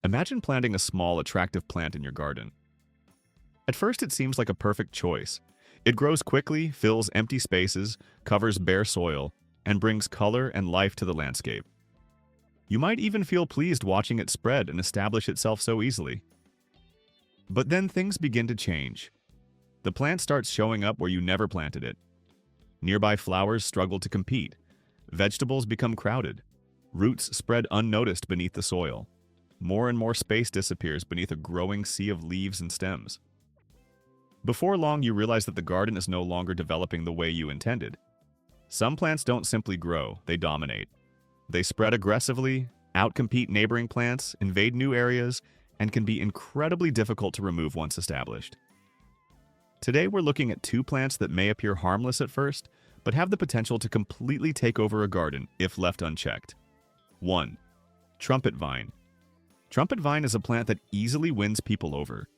Imagine planting a small, attractive plant in your garden. At first, it seems like a perfect choice. It grows quickly, fills empty spaces, covers bare soil, and brings color and life to the landscape. You might even feel pleased watching it spread and establish itself so easily. But then things begin to change. The plant starts showing up where you never planted it. Nearby flowers struggle to compete. Vegetables become crowded. Roots spread unnoticed beneath the soil. More and more space disappears beneath a growing sea of leaves and stems. Before long, you realize that the garden is no longer developing the way you intended. Some plants don't simply grow, they dominate. They spread aggressively, outcompete neighboring plants, invade new areas, and can be incredibly difficult to remove once established. Today, we're looking at two plants that may appear harmless at first, but have the potential to completely take over a garden if left unchecked. 1. Trumpet vine. Trumpet vine is a plant that easily wins people over.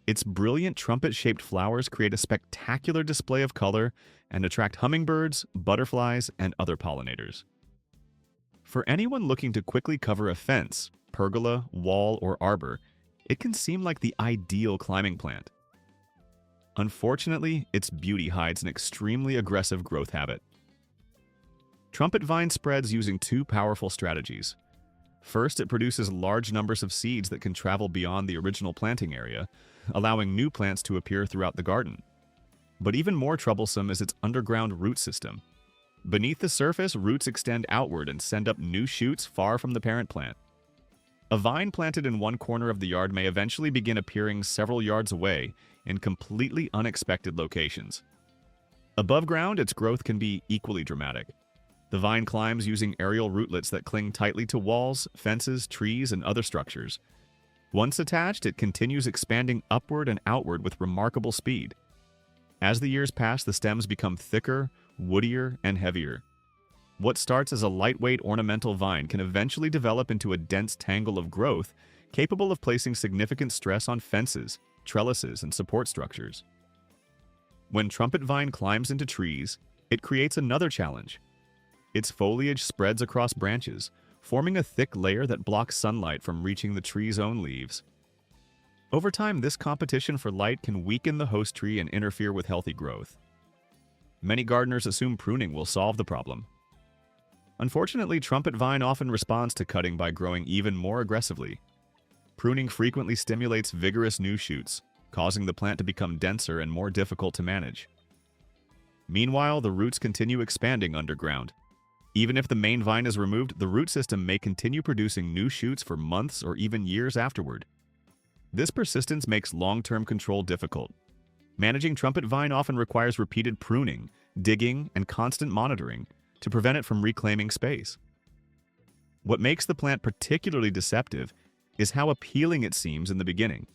Its brilliant trumpet-shaped flowers create a spectacular display of color and attract hummingbirds, butterflies, and other pollinators. For anyone looking to quickly cover a fence, pergola, wall, or arbor, it can seem like the ideal climbing plant. Unfortunately, its beauty hides an extremely aggressive growth habit. Trumpet vine spreads using two powerful strategies. First, it produces large numbers of seeds that can travel beyond the original planting area, allowing new plants to appear throughout the garden. But even more troublesome is its underground root system. Beneath the surface, roots extend outward and send up new shoots far from the parent plant. A vine planted in one corner of the yard may eventually begin appearing several yards away in completely unexpected locations. Above ground, its growth can be equally dramatic. The vine climbs using aerial rootlets that cling tightly to walls, fences, trees, and other structures. Once attached, it continues expanding upward and outward with remarkable speed. As the years pass, the stems become thicker, woodier, and heavier. What starts as a lightweight ornamental vine can eventually develop into a dense tangle of growth capable of placing significant stress on fences, trellises, and support structures. When trumpet vine climbs into trees, it creates another challenge. Its foliage spreads across branches, forming a thick layer that blocks sunlight from reaching the tree's own leaves. Over time, this competition for light can weaken the host tree and interfere with healthy growth. Many gardeners assume pruning will solve the problem. Unfortunately, trumpet vine often responds to cutting by growing even more aggressively. Pruning frequently stimulates vigorous new shoots, causing the plant to become denser and more difficult to manage. Meanwhile, the roots continue expanding underground. Even if the main vine is removed, the root system may continue producing new shoots for months or even years afterward. This persistence makes long-term control difficult. Managing trumpet vine often requires repeated pruning, digging, and constant monitoring to prevent it from reclaiming space. What makes the plant particularly deceptive is how appealing it seems in the beginning.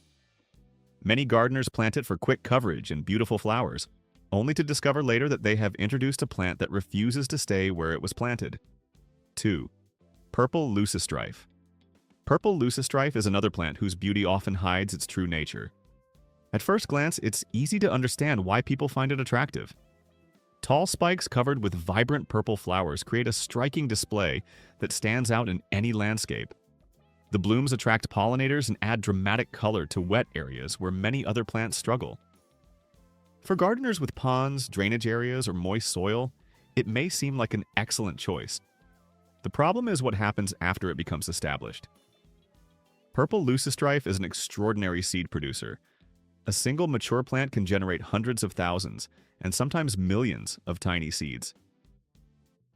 Many gardeners plant it for quick coverage and beautiful flowers, only to discover later that they have introduced a plant that refuses to stay where it was planted. 2. Purple leucostrife. Purple leucostrife is another plant whose beauty often hides its true nature. At first glance, it's easy to understand why people find it attractive. Tall spikes covered with vibrant purple flowers create a striking display that stands out in any landscape. The blooms attract pollinators and add dramatic color to wet areas where many other plants struggle. For gardeners with ponds, drainage areas, or moist soil, it may seem like an excellent choice. The problem is what happens after it becomes established. Purple leucostrife is an extraordinary seed producer. A single mature plant can generate hundreds of thousands, and sometimes millions, of tiny seeds.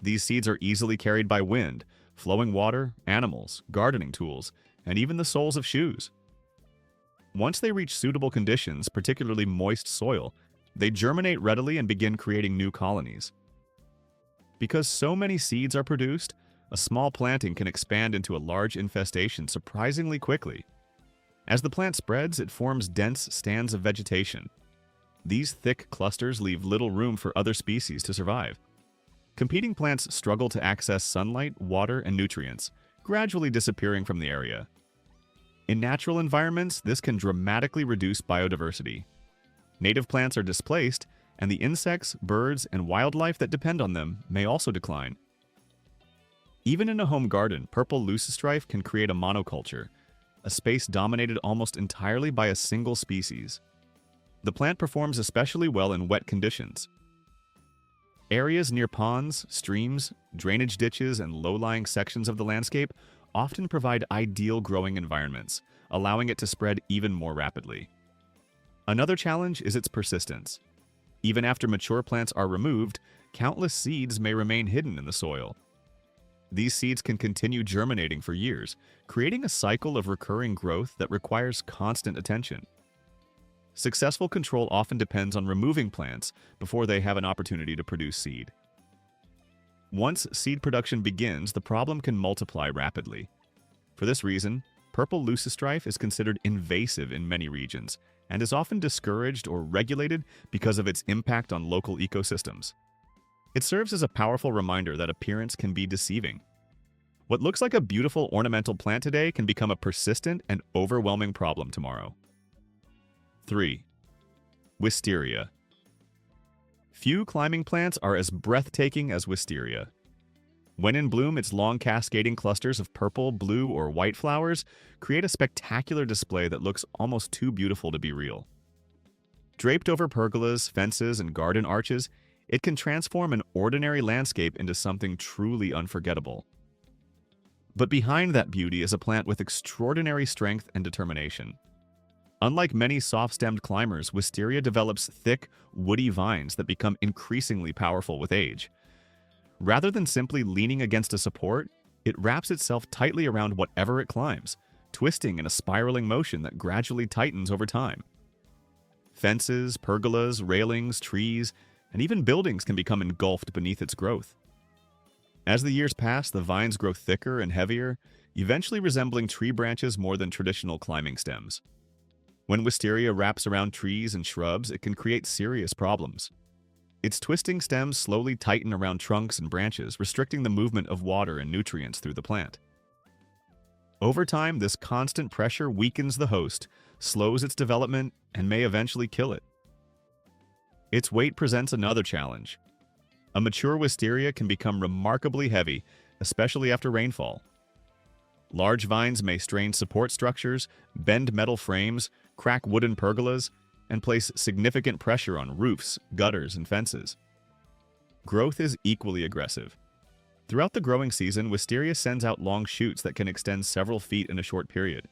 These seeds are easily carried by wind, flowing water, animals, gardening tools, and even the soles of shoes. Once they reach suitable conditions, particularly moist soil, they germinate readily and begin creating new colonies. Because so many seeds are produced, a small planting can expand into a large infestation surprisingly quickly. As the plant spreads, it forms dense stands of vegetation. These thick clusters leave little room for other species to survive. Competing plants struggle to access sunlight, water, and nutrients, gradually disappearing from the area. In natural environments, this can dramatically reduce biodiversity. Native plants are displaced, and the insects, birds, and wildlife that depend on them may also decline. Even in a home garden, purple leucostrife can create a monoculture, a space dominated almost entirely by a single species. The plant performs especially well in wet conditions. Areas near ponds, streams, drainage ditches, and low-lying sections of the landscape often provide ideal growing environments, allowing it to spread even more rapidly. Another challenge is its persistence. Even after mature plants are removed, countless seeds may remain hidden in the soil. These seeds can continue germinating for years, creating a cycle of recurring growth that requires constant attention. Successful control often depends on removing plants before they have an opportunity to produce seed. Once seed production begins, the problem can multiply rapidly. For this reason, purple leucostrife is considered invasive in many regions and is often discouraged or regulated because of its impact on local ecosystems. It serves as a powerful reminder that appearance can be deceiving. What looks like a beautiful ornamental plant today can become a persistent and overwhelming problem tomorrow. 3. Wisteria. Few climbing plants are as breathtaking as wisteria. When in bloom, its long cascading clusters of purple, blue, or white flowers create a spectacular display that looks almost too beautiful to be real. Draped over pergolas, fences, and garden arches, it can transform an ordinary landscape into something truly unforgettable. But behind that beauty is a plant with extraordinary strength and determination. Unlike many soft-stemmed climbers, wisteria develops thick, woody vines that become increasingly powerful with age. Rather than simply leaning against a support, it wraps itself tightly around whatever it climbs, twisting in a spiraling motion that gradually tightens over time. Fences, pergolas, railings, trees, and even buildings can become engulfed beneath its growth. As the years pass, the vines grow thicker and heavier, eventually resembling tree branches more than traditional climbing stems. When wisteria wraps around trees and shrubs, it can create serious problems. Its twisting stems slowly tighten around trunks and branches, restricting the movement of water and nutrients through the plant. Over time, this constant pressure weakens the host, slows its development, and may eventually kill it. Its weight presents another challenge. A mature wisteria can become remarkably heavy, especially after rainfall. Large vines may strain support structures, bend metal frames, crack wooden pergolas, and place significant pressure on roofs, gutters, and fences. Growth is equally aggressive. Throughout the growing season, wisteria sends out long shoots that can extend several feet in a short period.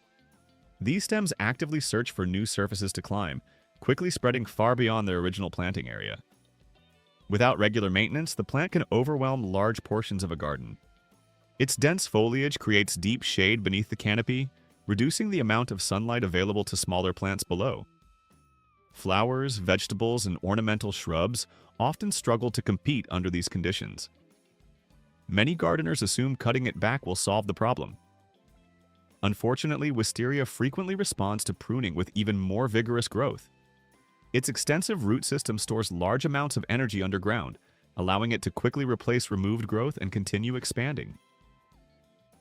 These stems actively search for new surfaces to climb, quickly spreading far beyond their original planting area. Without regular maintenance, the plant can overwhelm large portions of a garden. Its dense foliage creates deep shade beneath the canopy, reducing the amount of sunlight available to smaller plants below. Flowers, vegetables, and ornamental shrubs often struggle to compete under these conditions. Many gardeners assume cutting it back will solve the problem. Unfortunately, wisteria frequently responds to pruning with even more vigorous growth. Its extensive root system stores large amounts of energy underground, allowing it to quickly replace removed growth and continue expanding.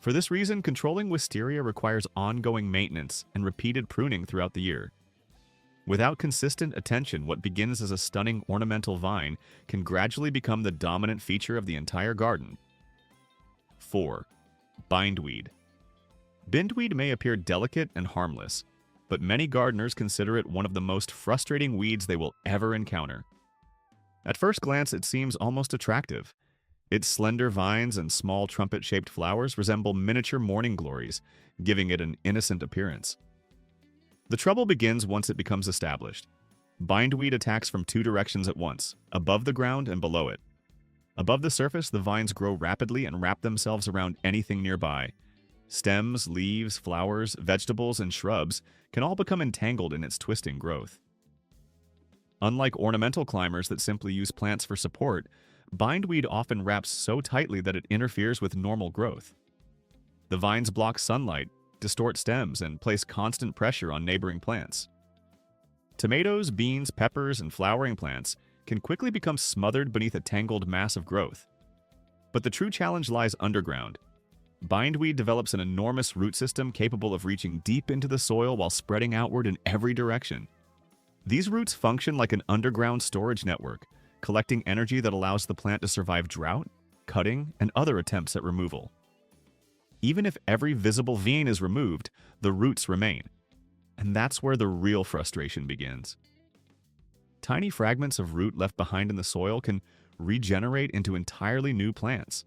For this reason, controlling wisteria requires ongoing maintenance and repeated pruning throughout the year. Without consistent attention, what begins as a stunning ornamental vine can gradually become the dominant feature of the entire garden. 4. Bindweed. Bindweed may appear delicate and harmless, but many gardeners consider it one of the most frustrating weeds they will ever encounter. At first glance, it seems almost attractive. Its slender vines and small trumpet-shaped flowers resemble miniature morning glories, giving it an innocent appearance. The trouble begins once it becomes established. Bindweed attacks from two directions at once, above the ground and below it. Above the surface, the vines grow rapidly and wrap themselves around anything nearby. Stems, leaves, flowers, vegetables, and shrubs can all become entangled in its twisting growth. Unlike ornamental climbers that simply use plants for support, bindweed often wraps so tightly that it interferes with normal growth. The vines block sunlight, distort stems, and place constant pressure on neighboring plants. Tomatoes, beans, peppers, and flowering plants can quickly become smothered beneath a tangled mass of growth. But the true challenge lies underground. Bindweed develops an enormous root system capable of reaching deep into the soil while spreading outward in every direction. These roots function like an underground storage network, collecting energy that allows the plant to survive drought, cutting, and other attempts at removal. Even if every visible vein is removed, the roots remain. And that's where the real frustration begins. Tiny fragments of root left behind in the soil can regenerate into entirely new plants.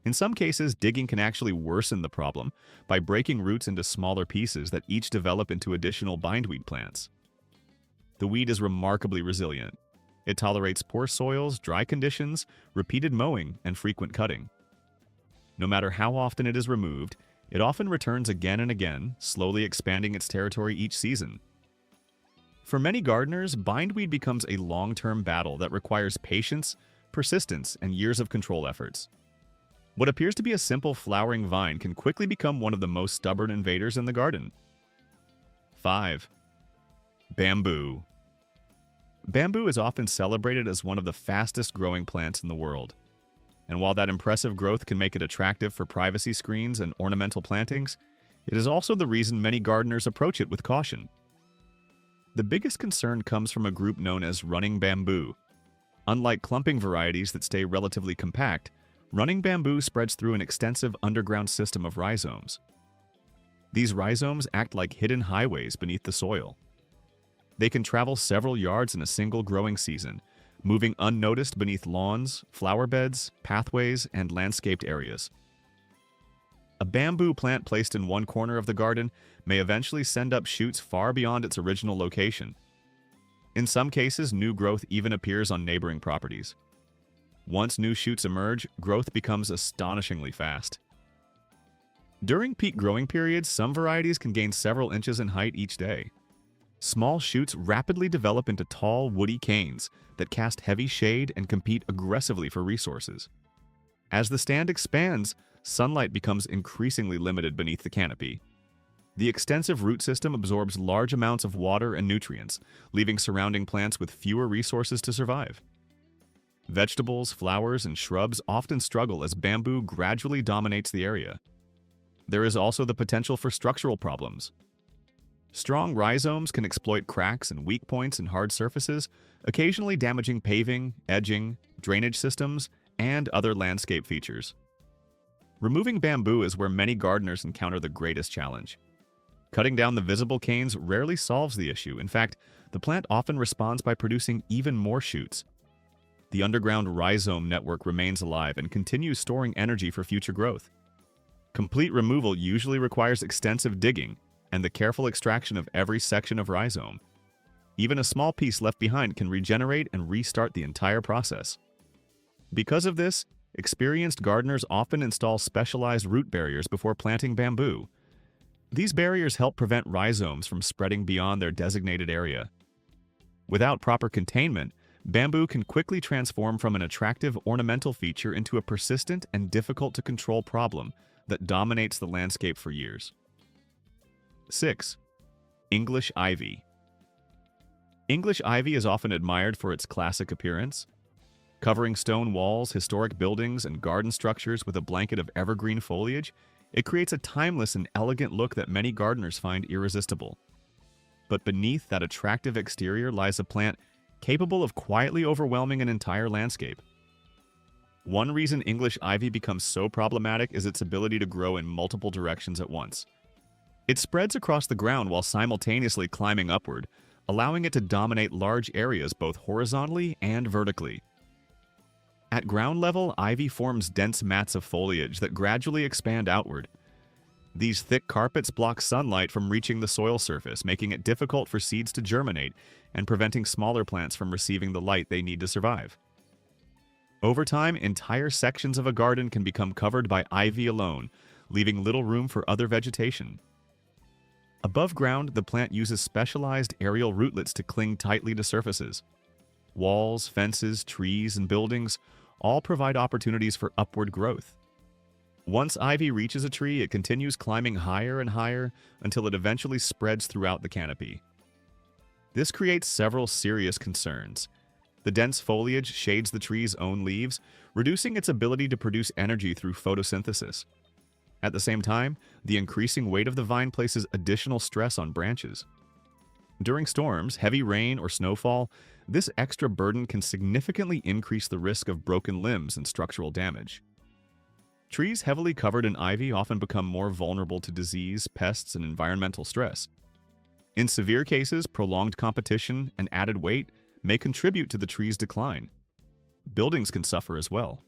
In some cases, digging can actually worsen the problem by breaking roots into smaller pieces that each develop into additional bindweed plants. The weed is remarkably resilient. It tolerates poor soils, dry conditions, repeated mowing, and frequent cutting. No matter how often it is removed, it often returns again and again, slowly expanding its territory each season. For many gardeners, bindweed becomes a long-term battle that requires patience, persistence, and years of control efforts. What appears to be a simple flowering vine can quickly become one of the most stubborn invaders in the garden. 5. Bamboo. Bamboo is often celebrated as one of the fastest growing plants in the world. And while that impressive growth can make it attractive for privacy screens and ornamental plantings, it is also the reason many gardeners approach it with caution. The biggest concern comes from a group known as running bamboo. Unlike clumping varieties that stay relatively compact, running bamboo spreads through an extensive underground system of rhizomes. These rhizomes act like hidden highways beneath the soil. They can travel several yards in a single growing season, moving unnoticed beneath lawns, flower beds, pathways, and landscaped areas. A bamboo plant placed in one corner of the garden may eventually send up shoots far beyond its original location. In some cases, new growth even appears on neighboring properties. Once new shoots emerge, growth becomes astonishingly fast. During peak growing periods, some varieties can gain several inches in height each day. Small shoots rapidly develop into tall, woody canes that cast heavy shade and compete aggressively for resources. As the stand expands, sunlight becomes increasingly limited beneath the canopy. The extensive root system absorbs large amounts of water and nutrients, leaving surrounding plants with fewer resources to survive. Vegetables, flowers, and shrubs often struggle as bamboo gradually dominates the area. There is also the potential for structural problems. Strong rhizomes can exploit cracks and weak points in hard surfaces, occasionally damaging paving, edging, drainage systems, and other landscape features. Removing bamboo is where many gardeners encounter the greatest challenge. Cutting down the visible canes rarely solves the issue. In fact, the plant often responds by producing even more shoots. The underground rhizome network remains alive and continues storing energy for future growth. Complete removal usually requires extensive digging and the careful extraction of every section of rhizome. Even a small piece left behind can regenerate and restart the entire process. Because of this, experienced gardeners often install specialized root barriers before planting bamboo. These barriers help prevent rhizomes from spreading beyond their designated area. Without proper containment, bamboo can quickly transform from an attractive ornamental feature into a persistent and difficult to control problem that dominates the landscape for years. 6. English ivy. English ivy is often admired for its classic appearance. Covering stone walls, historic buildings, and garden structures with a blanket of evergreen foliage, it creates a timeless and elegant look that many gardeners find irresistible. But beneath that attractive exterior lies a plant capable of quietly overwhelming an entire landscape. One reason English ivy becomes so problematic is its ability to grow in multiple directions at once. It spreads across the ground while simultaneously climbing upward, allowing it to dominate large areas both horizontally and vertically. At ground level, ivy forms dense mats of foliage that gradually expand outward. These thick carpets block sunlight from reaching the soil surface, making it difficult for seeds to germinate and preventing smaller plants from receiving the light they need to survive. Over time, entire sections of a garden can become covered by ivy alone, leaving little room for other vegetation. Above ground, the plant uses specialized aerial rootlets to cling tightly to surfaces. Walls, fences, trees, and buildings all provide opportunities for upward growth. Once ivy reaches a tree, it continues climbing higher and higher until it eventually spreads throughout the canopy. This creates several serious concerns. The dense foliage shades the tree's own leaves, reducing its ability to produce energy through photosynthesis. At the same time, the increasing weight of the vine places additional stress on branches. During storms, heavy rain, or snowfall, this extra burden can significantly increase the risk of broken limbs and structural damage. Trees heavily covered in ivy often become more vulnerable to disease, pests, and environmental stress. In severe cases, prolonged competition and added weight may contribute to the tree's decline. Buildings can suffer as well.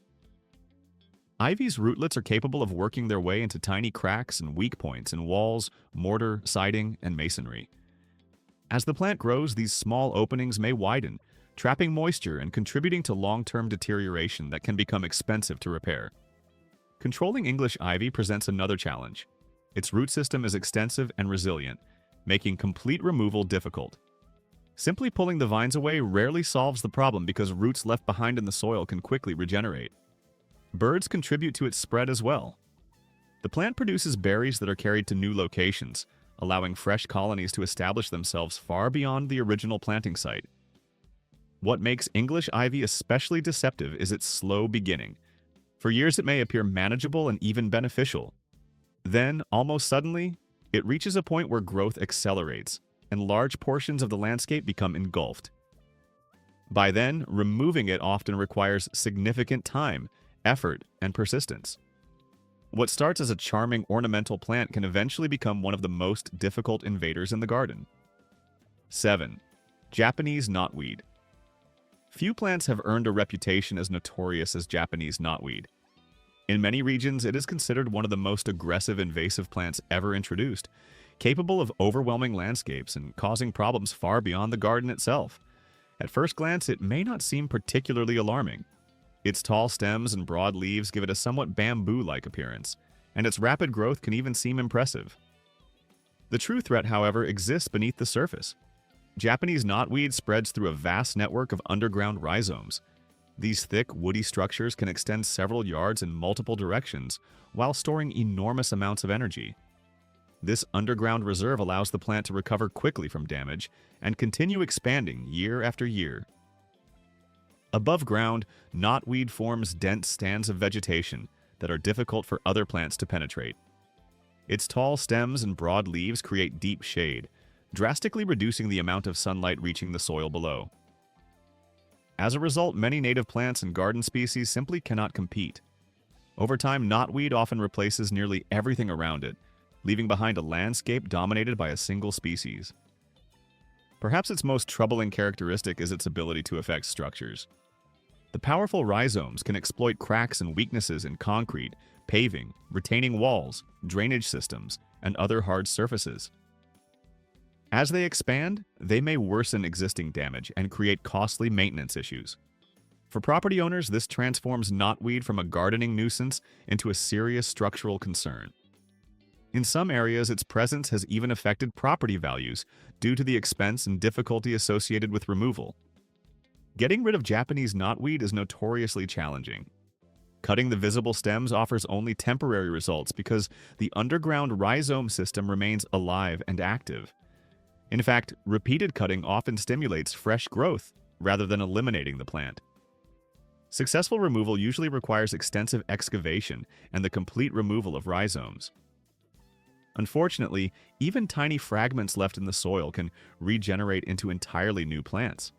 Ivy's rootlets are capable of working their way into tiny cracks and weak points in walls, mortar, siding, and masonry. As the plant grows, these small openings may widen, trapping moisture and contributing to long-term deterioration that can become expensive to repair. Controlling English ivy presents another challenge. Its root system is extensive and resilient, making complete removal difficult. Simply pulling the vines away rarely solves the problem because roots left behind in the soil can quickly regenerate. Birds contribute to its spread as well. The plant produces berries that are carried to new locations, allowing fresh colonies to establish themselves far beyond the original planting site. What makes English ivy especially deceptive is its slow beginning. For years it may appear manageable and even beneficial. Then, almost suddenly, it reaches a point where growth accelerates, and large portions of the landscape become engulfed. By then, removing it often requires significant time, effort, and persistence. What starts as a charming ornamental plant can eventually become one of the most difficult invaders in the garden. 7. Japanese knotweed. Few plants have earned a reputation as notorious as Japanese knotweed. In many regions, it is considered one of the most aggressive invasive plants ever introduced, capable of overwhelming landscapes and causing problems far beyond the garden itself. At first glance, it may not seem particularly alarming. Its tall stems and broad leaves give it a somewhat bamboo-like appearance, and its rapid growth can even seem impressive. The true threat, however, exists beneath the surface. Japanese knotweed spreads through a vast network of underground rhizomes. These thick, woody structures can extend several yards in multiple directions while storing enormous amounts of energy. This underground reserve allows the plant to recover quickly from damage and continue expanding year after year. Above ground, knotweed forms dense stands of vegetation that are difficult for other plants to penetrate. Its tall stems and broad leaves create deep shade, drastically reducing the amount of sunlight reaching the soil below. As a result, many native plants and garden species simply cannot compete. Over time, knotweed often replaces nearly everything around it, leaving behind a landscape dominated by a single species. Perhaps its most troubling characteristic is its ability to affect structures. The powerful rhizomes can exploit cracks and weaknesses in concrete, paving, retaining walls, drainage systems, and other hard surfaces. As they expand, they may worsen existing damage and create costly maintenance issues. For property owners, this transforms knotweed from a gardening nuisance into a serious structural concern. In some areas, its presence has even affected property values due to the expense and difficulty associated with removal. Getting rid of Japanese knotweed is notoriously challenging. Cutting the visible stems offers only temporary results because the underground rhizome system remains alive and active. In fact, repeated cutting often stimulates fresh growth rather than eliminating the plant. Successful removal usually requires extensive excavation and the complete removal of rhizomes. Unfortunately, even tiny fragments left in the soil can regenerate into entirely new plants.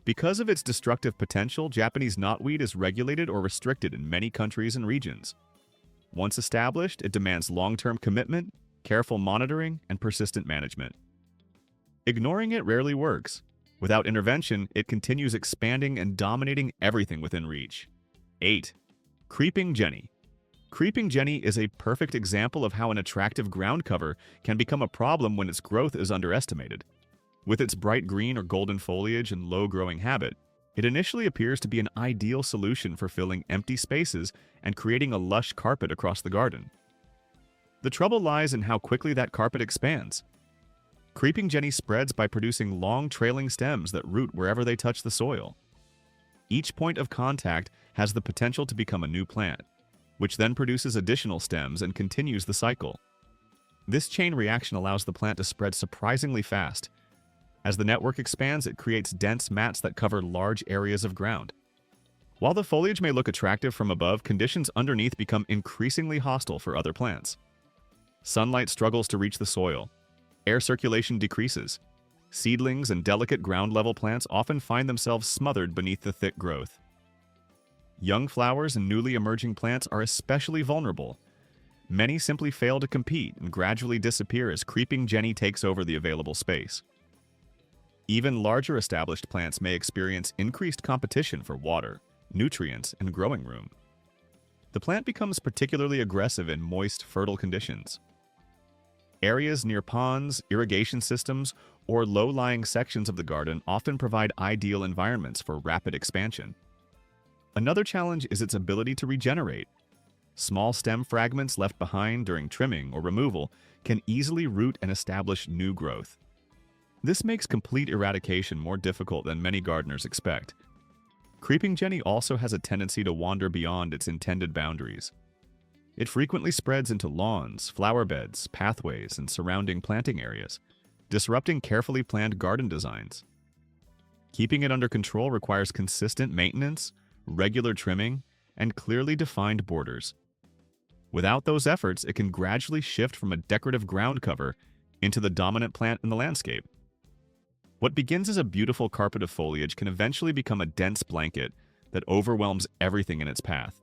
Because of its destructive potential, Japanese knotweed is regulated or restricted in many countries and regions. Once established, it demands long-term commitment, careful monitoring, and persistent management. Ignoring it rarely works. Without intervention, it continues expanding and dominating everything within reach. 8. Creeping Jenny. Creeping Jenny is a perfect example of how an attractive ground cover can become a problem when its growth is underestimated. With its bright green or golden foliage and low-growing habit, it initially appears to be an ideal solution for filling empty spaces and creating a lush carpet across the garden. The trouble lies in how quickly that carpet expands. Creeping Jenny spreads by producing long trailing stems that root wherever they touch the soil. Each point of contact has the potential to become a new plant, which then produces additional stems and continues the cycle. This chain reaction allows the plant to spread surprisingly fast. As the network expands, it creates dense mats that cover large areas of ground. While the foliage may look attractive from above, conditions underneath become increasingly hostile for other plants. Sunlight struggles to reach the soil. Air circulation decreases. Seedlings and delicate ground-level plants often find themselves smothered beneath the thick growth. Young flowers and newly emerging plants are especially vulnerable. Many simply fail to compete and gradually disappear as creeping Jenny takes over the available space. Even larger established plants may experience increased competition for water, nutrients, and growing room. The plant becomes particularly aggressive in moist, fertile conditions. Areas near ponds, irrigation systems, or low-lying sections of the garden often provide ideal environments for rapid expansion. Another challenge is its ability to regenerate. Small stem fragments left behind during trimming or removal can easily root and establish new growth. This makes complete eradication more difficult than many gardeners expect. Creeping Jenny also has a tendency to wander beyond its intended boundaries. It frequently spreads into lawns, flower beds, pathways, and surrounding planting areas, disrupting carefully planned garden designs. Keeping it under control requires consistent maintenance, regular trimming, and clearly defined borders. Without those efforts, it can gradually shift from a decorative ground cover into the dominant plant in the landscape. What begins as a beautiful carpet of foliage can eventually become a dense blanket that overwhelms everything in its path.